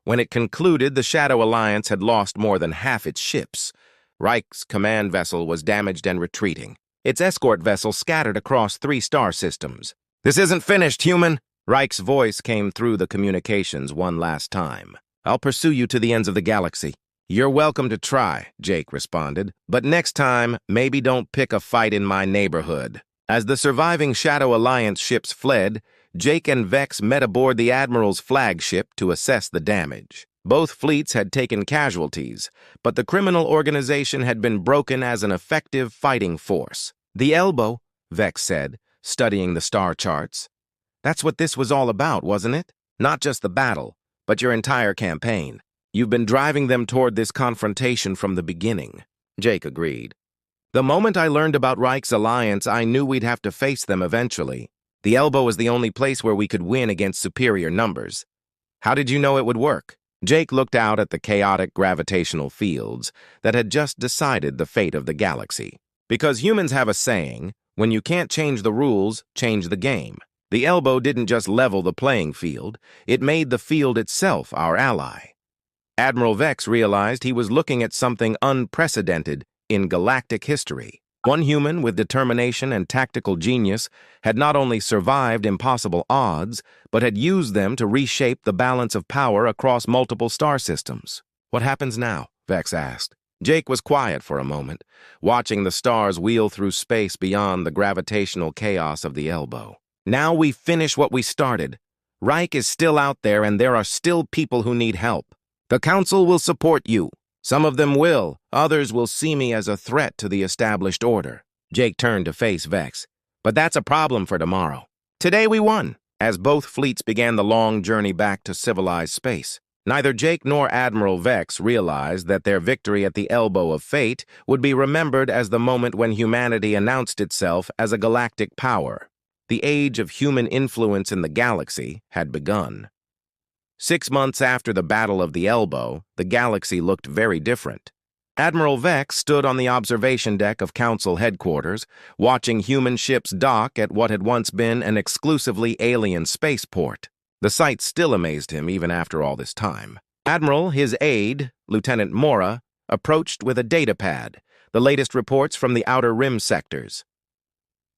A: When it concluded, the Shadow Alliance had lost more than half its ships. Reich's command vessel was damaged and retreating. Its escort vessel scattered across 3 star systems. "This isn't finished, human!" Reich's voice came through the communications one last time. "I'll pursue you to the ends of the galaxy." "You're welcome to try," Jake responded. "But next time, maybe don't pick a fight in my neighborhood." As the surviving Shadow Alliance ships fled, Jake and Vex met aboard the Admiral's flagship to assess the damage. Both fleets had taken casualties, but the criminal organization had been broken as an effective fighting force. "The elbow," Vex said, studying the star charts. "That's what this was all about, wasn't it? Not just the battle, but your entire campaign. You've been driving them toward this confrontation from the beginning." Jake agreed. "The moment I learned about Reich's alliance, I knew we'd have to face them eventually. The elbow is the only place where we could win against superior numbers." "How did you know it would work?" Jake looked out at the chaotic gravitational fields that had just decided the fate of the galaxy. "Because humans have a saying, when you can't change the rules, change the game." The elbow didn't just level the playing field, it made the field itself our ally. Admiral Vex realized he was looking at something unprecedented in galactic history. One human with determination and tactical genius had not only survived impossible odds, but had used them to reshape the balance of power across multiple star systems. "What happens now?" Vex asked. Jake was quiet for a moment, watching the stars wheel through space beyond the gravitational chaos of the elbow. "Now we finish what we started. Reich is still out there and there are still people who need help. The Council will support you." Some of them will, others will see me as a threat to the established order. Jake turned to face Vex. But that's a problem for tomorrow. Today we won, as both fleets began the long journey back to civilized space. Neither Jake nor Admiral Vex realized that their victory at the elbow of fate would be remembered as the moment when humanity announced itself as a galactic power. The age of human influence in the galaxy had begun. 6 months after the Battle of the Elbow, the galaxy looked very different. Admiral Vex stood on the observation deck of Council headquarters, watching human ships dock at what had once been an exclusively alien spaceport. The sight still amazed him even after all this time. Admiral, his aide, Lieutenant Mora, approached with a data pad, the latest reports from the Outer Rim sectors.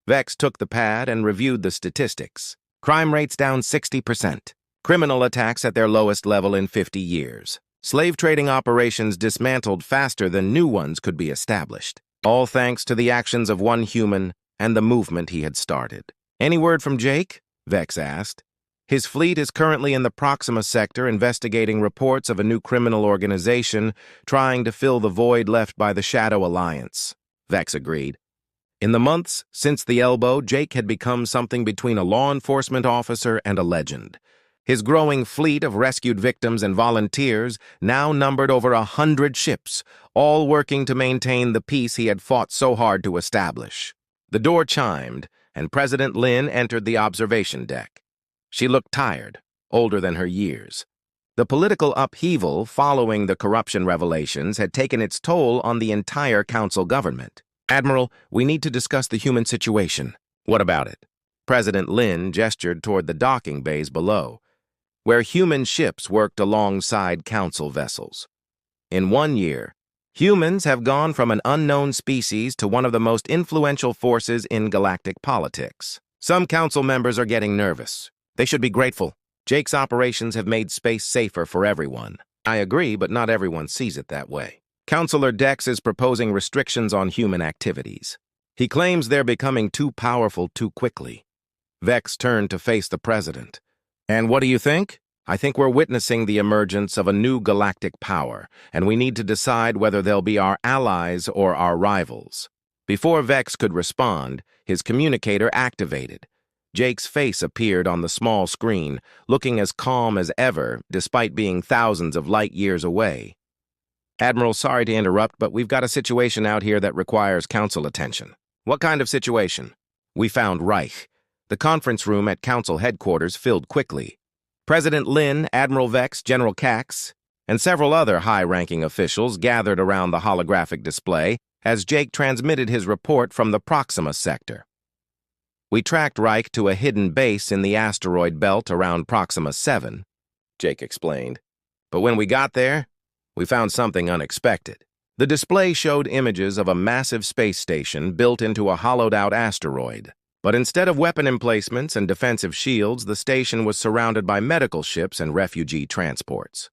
A: Vex took the pad and reviewed the statistics. Crime rates down 60%. Criminal attacks at their lowest level in 50 years. Slave trading operations dismantled faster than new ones could be established. All thanks to the actions of one human and the movement he had started. Any word from Jake? Vex asked. His fleet is currently in the Proxima sector investigating reports of a new criminal organization trying to fill the void left by the Shadow Alliance. Vex agreed. In the months since the Elbow, Jake had become something between a law enforcement officer and a legend. His growing fleet of rescued victims and volunteers now numbered over 100 ships, all working to maintain the peace he had fought so hard to establish. The door chimed, and President Lin entered the observation deck. She looked tired, older than her years. The political upheaval following the corruption revelations had taken its toll on the entire Council government. Admiral, we need to discuss the human situation. What about it? President Lin gestured toward the docking bays below, where human ships worked alongside Council vessels. In 1 year, humans have gone from an unknown species to one of the most influential forces in galactic politics. Some Council members are getting nervous. They should be grateful. Jake's operations have made space safer for everyone. I agree, but not everyone sees it that way. Councilor Dex is proposing restrictions on human activities. He claims they're becoming too powerful too quickly. Vex turned to face the president. And what do you think? I think we're witnessing the emergence of a new galactic power, and we need to decide whether they'll be our allies or our rivals. Before Vex could respond, his communicator activated. Jake's face appeared on the small screen, looking as calm as ever, despite being thousands of light years away. Admiral, sorry to interrupt, but we've got a situation out here that requires Council attention. What kind of situation? We found Reich. The conference room at Council headquarters filled quickly. President Lin, Admiral Vex, General Cax, and several other high-ranking officials gathered around the holographic display as Jake transmitted his report from the Proxima sector. We tracked Reich to a hidden base in the asteroid belt around Proxima 7, Jake explained. But when we got there, we found something unexpected. The display showed images of a massive space station built into a hollowed-out asteroid. But instead of weapon emplacements and defensive shields, the station was surrounded by medical ships and refugee transports.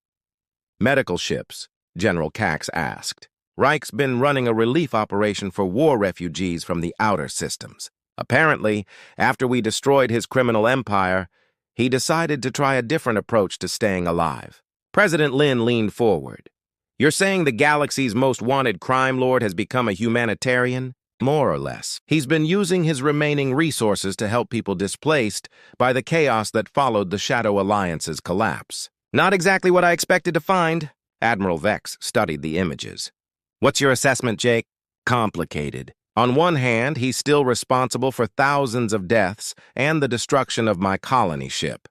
A: Medical ships? General Cax asked. Reich's been running a relief operation for war refugees from the outer systems. Apparently, after we destroyed his criminal empire, he decided to try a different approach to staying alive. President Lin leaned forward. You're saying the galaxy's most wanted crime lord has become a humanitarian? More or less. He's been using his remaining resources to help people displaced by the chaos that followed the Shadow Alliance's collapse. Not exactly what I expected to find. Admiral Vex studied the images. What's your assessment, Jake? Complicated. On one hand, he's still responsible for thousands of deaths and the destruction of my colony ship.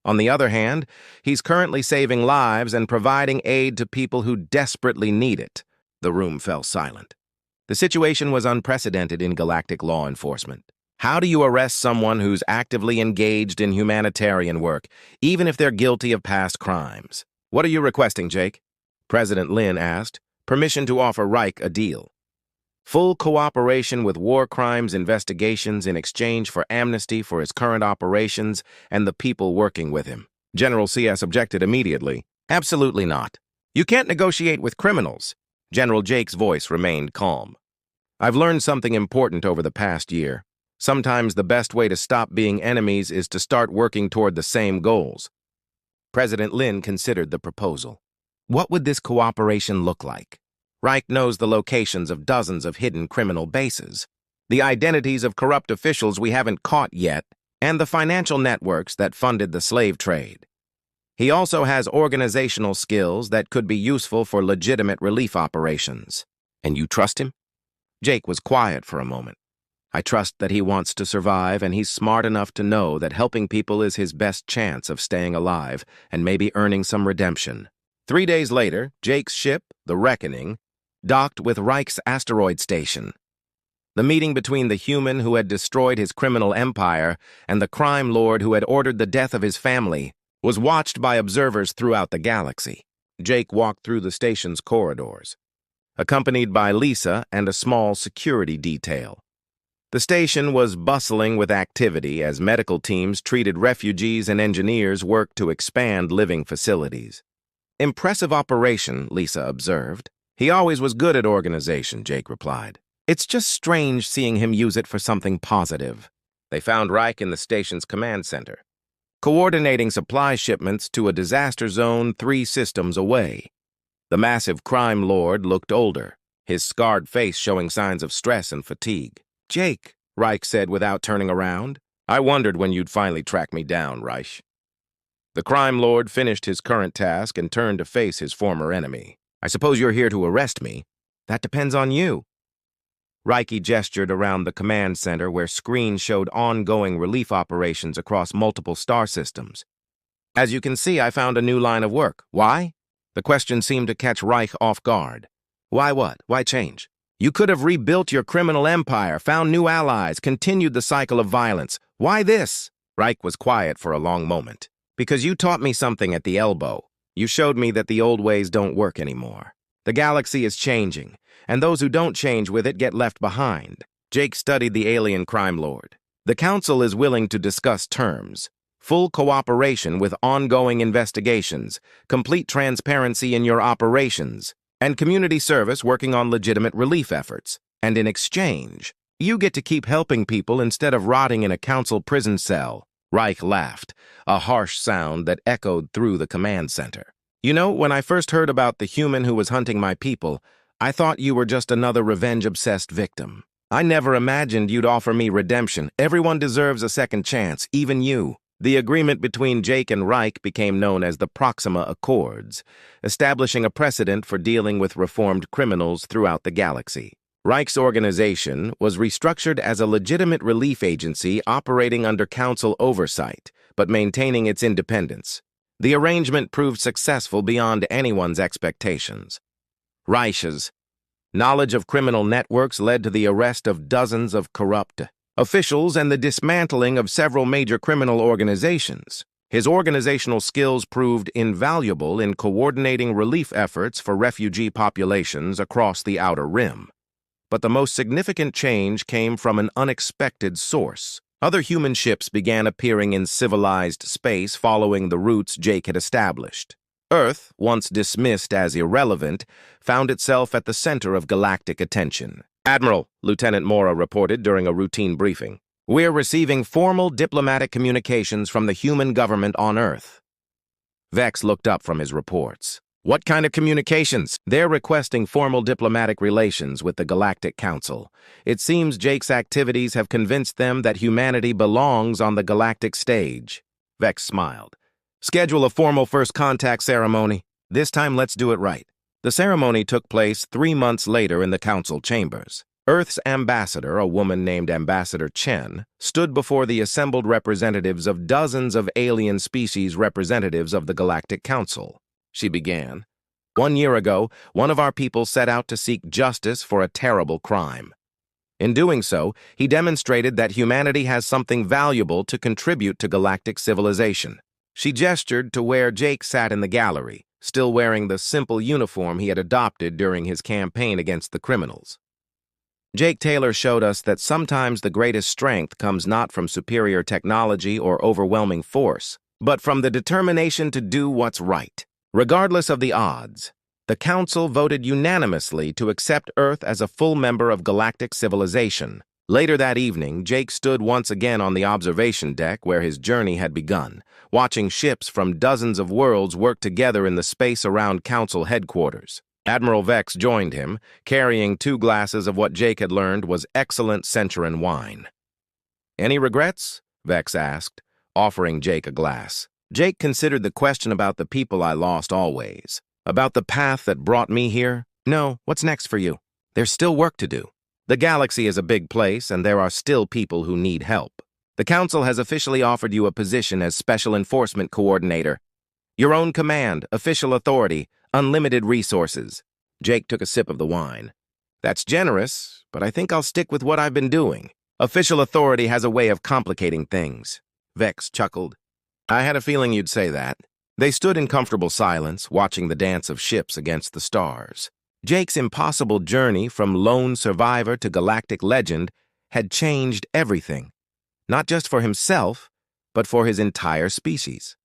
A: On the other hand, he's currently saving lives and providing aid to people who desperately need it. The room fell silent. The situation was unprecedented in galactic law enforcement. How do you arrest someone who's actively engaged in humanitarian work, even if they're guilty of past crimes? What are you requesting, Jake? President Lin asked. Permission to offer Reich a deal. Full cooperation with war crimes investigations in exchange for amnesty for his current operations and the people working with him. General CS objected immediately. Absolutely not. You can't negotiate with criminals. General Jake's voice remained calm. I've learned something important over the past year. Sometimes the best way to stop being enemies is to start working toward the same goals. President Lin considered the proposal. What would this cooperation look like? Reich knows the locations of dozens of hidden criminal bases, the identities of corrupt officials we haven't caught yet, and the financial networks that funded the slave trade. He also has organizational skills that could be useful for legitimate relief operations. And you trust him? Jake was quiet for a moment. I trust that he wants to survive, and he's smart enough to know that helping people is his best chance of staying alive and maybe earning some redemption. 3 days later, Jake's ship, the Reckoning, docked with Reich's asteroid station. The meeting between the human who had destroyed his criminal empire and the crime lord who had ordered the death of his family was watched by observers throughout the galaxy. Jake walked through the station's corridors, accompanied by Lisa and a small security detail. The station was bustling with activity as medical teams treated refugees and engineers worked to expand living facilities. Impressive operation, Lisa observed. He always was good at organization, Jake replied. It's just strange seeing him use it for something positive. They found Reich in the station's command center, coordinating supply shipments to a disaster zone 3 systems away. The massive crime lord looked older, his scarred face showing signs of stress and fatigue. Jake, Reich said without turning around. I wondered when you'd finally track me down, Reich. The crime lord finished his current task and turned to face his former enemy. I suppose you're here to arrest me. That depends on you. Reich gestured around the command center where screens showed ongoing relief operations across multiple star systems. As you can see, I found a new line of work. Why? The question seemed to catch Reich off guard. Why what? Why change? You could have rebuilt your criminal empire, found new allies, continued the cycle of violence. Why this? Reich was quiet for a long moment. Because you taught me something at the elbow. You showed me that the old ways don't work anymore. The galaxy is changing, and those who don't change with it get left behind. Jake studied the alien crime lord. The council is willing to discuss terms, full cooperation with ongoing investigations, complete transparency in your operations, and community service working on legitimate relief efforts. And in exchange, you get to keep helping people instead of rotting in a council prison cell. Reich laughed, a harsh sound that echoed through the command center. You know, when I first heard about the human who was hunting my people, I thought you were just another revenge-obsessed victim. I never imagined you'd offer me redemption. Everyone deserves a second chance, even you. The agreement between Jake and Reich became known as the Proxima Accords, establishing a precedent for dealing with reformed criminals throughout the galaxy. Reich's organization was restructured as a legitimate relief agency operating under council oversight, but maintaining its independence. The arrangement proved successful beyond anyone's expectations. Reich's knowledge of criminal networks led to the arrest of dozens of corrupt officials and the dismantling of several major criminal organizations. His organizational skills proved invaluable in coordinating relief efforts for refugee populations across the Outer Rim. But the most significant change came from an unexpected source. Other human ships began appearing in civilized space following the routes Jake had established. Earth, once dismissed as irrelevant, found itself at the center of galactic attention. Admiral, Lieutenant Mora reported during a routine briefing, we're receiving formal diplomatic communications from the human government on Earth. Vex looked up from his reports. What kind of communications? They're requesting formal diplomatic relations with the Galactic Council. It seems Jake's activities have convinced them that humanity belongs on the galactic stage. Vex smiled. Schedule a formal first contact ceremony. This time let's do it right. The ceremony took place 3 months later in the council chambers. Earth's ambassador, a woman named Ambassador Chen, stood before the assembled representatives of dozens of alien species representatives of the Galactic Council. She began. 1 year ago, one of our people set out to seek justice for a terrible crime. In doing so, he demonstrated that humanity has something valuable to contribute to galactic civilization. She gestured to where Jake sat in the gallery, still wearing the simple uniform he had adopted during his campaign against the criminals. Jake Taylor showed us that sometimes the greatest strength comes not from superior technology or overwhelming force, but from the determination to do what's right. Regardless of the odds, the Council voted unanimously to accept Earth as a full member of galactic civilization. Later that evening, Jake stood once again on the observation deck where his journey had begun, watching ships from dozens of worlds work together in the space around Council headquarters. Admiral Vex joined him, carrying 2 glasses of what Jake had learned was excellent Centuran wine. "Any regrets?" Vex asked, offering Jake a glass. Jake considered the question about the people I lost always. About the path that brought me here? No, what's next for you? There's still work to do. The galaxy is a big place, and there are still people who need help. The Council has officially offered you a position as Special Enforcement Coordinator. Your own command, official authority, unlimited resources. Jake took a sip of the wine. That's generous, but I think I'll stick with what I've been doing. Official authority has a way of complicating things. Vex chuckled. I had a feeling you'd say that. They stood in comfortable silence, watching the dance of ships against the stars. Jake's impossible journey from lone survivor to galactic legend had changed everything, not just for himself, but for his entire species.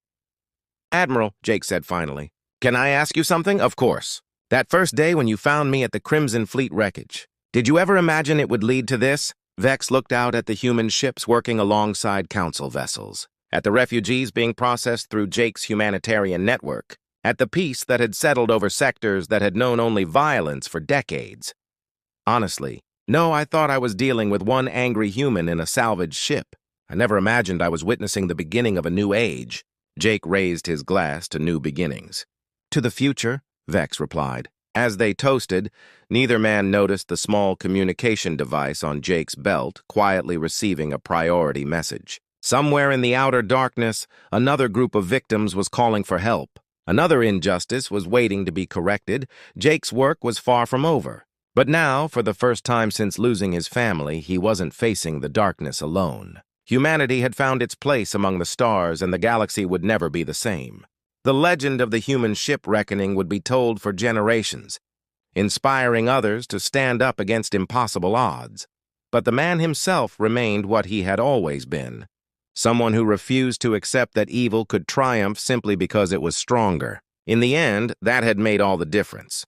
A: "Admiral," Jake said finally, "can I ask you something?" "Of course. That first day when you found me at the Crimson Fleet wreckage, did you ever imagine it would lead to this?" Vex looked out at the human ships working alongside Council vessels, at the refugees being processed through Jake's humanitarian network, at the peace that had settled over sectors that had known only violence for decades. Honestly, no, I thought I was dealing with one angry human in a salvaged ship. I never imagined I was witnessing the beginning of a new age. Jake raised his glass to new beginnings. "To the future," Vex replied. As they toasted, neither man noticed the small communication device on Jake's belt quietly receiving a priority message. Somewhere in the outer darkness, another group of victims was calling for help. Another injustice was waiting to be corrected. Jake's work was far from over. But now, for the first time since losing his family, he wasn't facing the darkness alone. Humanity had found its place among the stars, and the galaxy would never be the same. The legend of the human ship reckoning would be told for generations, inspiring others to stand up against impossible odds. But the man himself remained what he had always been. Someone who refused to accept that evil could triumph simply because it was stronger. In the end, that had made all the difference.